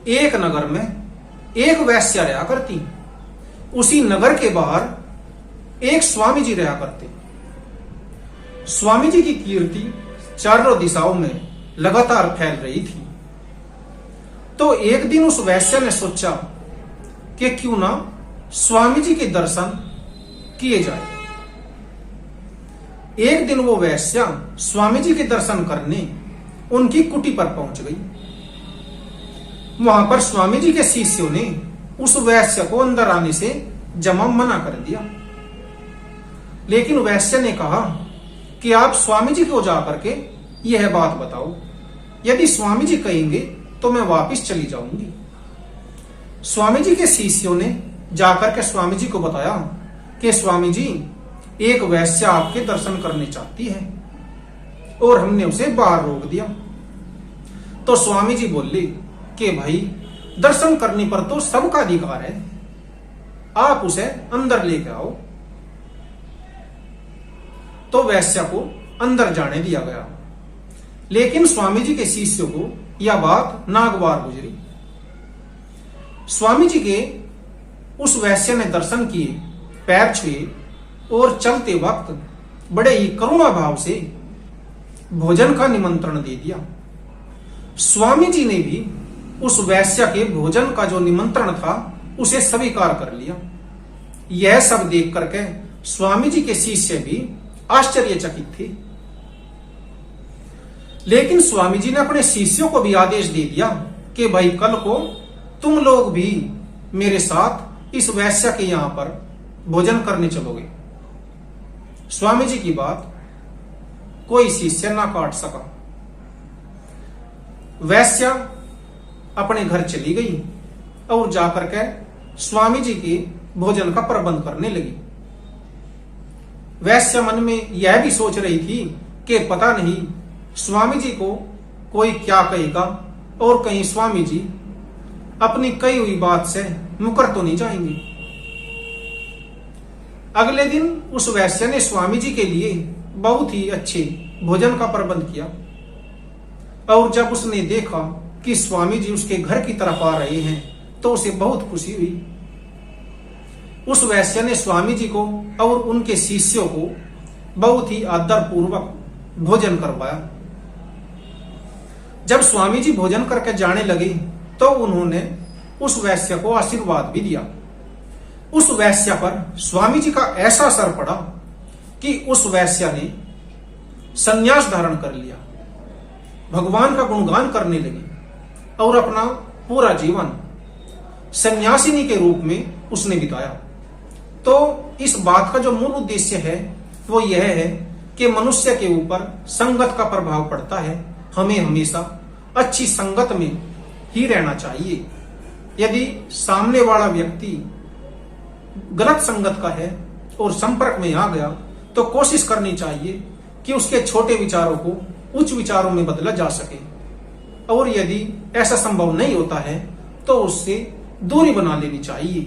एक नगर में एक वैश्या रहा करती। उसी नगर के बाहर एक स्वामी जी रहा करते। स्वामी जी की कीर्ति चारों दिशाओं में लगातार फैल रही थी। तो एक दिन उस वैश्या ने सोचा कि क्यों ना स्वामी जी के दर्शन किए जाए। एक दिन वो वैश्या स्वामी जी के दर्शन करने उनकी कुटी पर पहुंच गई। वहां पर स्वामी जी के शिष्यों ने उस वैश्य को अंदर आने से जमा मना कर दिया। लेकिन वैश्य ने कहा कि आप स्वामी जी को जाकर के यह बात बताओ, यदि स्वामी जी कहेंगे तो मैं वापस चली जाऊंगी। स्वामी जी के शिष्यों ने जाकर के स्वामी जी को बताया कि स्वामी जी, एक वैश्या आपके दर्शन करने चाहती है और हमने उसे बाहर रोक दिया। तो स्वामी जी बोले कि भाई, दर्शन करने पर तो सबका अधिकार है, आप उसे अंदर लेके आओ। तो वैश्या को अंदर जाने दिया गया। लेकिन स्वामी जी के शिष्यों को यह बात नागवार गुजरी। स्वामी जी के उस वैश्य ने दर्शन किए, पैर छुए और चलते वक्त बड़े ही करुणा भाव से भोजन का निमंत्रण दे दिया। स्वामी जी ने भी उस वैश्य के भोजन का जो निमंत्रण था उसे स्वीकार कर लिया। यह सब देख करके स्वामी जी के शिष्य भी आश्चर्यचकित थे। लेकिन स्वामी जी ने अपने शिष्यों को भी आदेश दे दिया कि भाई, कल को तुम लोग भी मेरे साथ इस वैश्य के यहां पर भोजन करने चलोगे। स्वामी जी की बात कोई शिष्य ना काट सका। वैश्या अपने घर चली गई और जाकर के स्वामी जी के भोजन का प्रबंध करने लगी। वैश्या मन में यह भी सोच रही थी कि पता नहीं स्वामी जी को कोई क्या कहेगा और कहीं स्वामी जी अपनी कही हुई बात से मुकर तो नहीं जाएंगे। अगले दिन उस वैश्य ने स्वामी जी के लिए बहुत ही अच्छे भोजन का प्रबंध किया और जब उसने देखा कि स्वामी जी उसके घर की तरफ आ रहे हैं तो उसे बहुत खुशी हुई। उस वैश्य ने स्वामी जी को और उनके शिष्यों को बहुत ही आदर पूर्वक भोजन करवाया। जब स्वामी जी भोजन करके जाने लगे तो उन्होंने उस वैश्य को आशीर्वाद भी दिया। उस वैश्य पर स्वामी जी का ऐसा असर पड़ा कि उस वैश्य ने संन्यास धारण कर लिया, भगवान का गुणगान करने लगी और अपना पूरा जीवन सन्यासिनी के रूप में उसने बिताया। तो इस बात का जो मूल उद्देश्य है वो यह है कि मनुष्य के ऊपर संगत का प्रभाव पड़ता है। हमें हमेशा अच्छी संगत में ही रहना चाहिए। यदि सामने वाला व्यक्ति गलत संगत का है और संपर्क में आ गया तो कोशिश करनी चाहिए कि उसके छोटे विचारों को उच्च विचारों में बदला जा सके, और यदि ऐसा संभव नहीं होता है तो उससे दूरी बना लेनी चाहिए।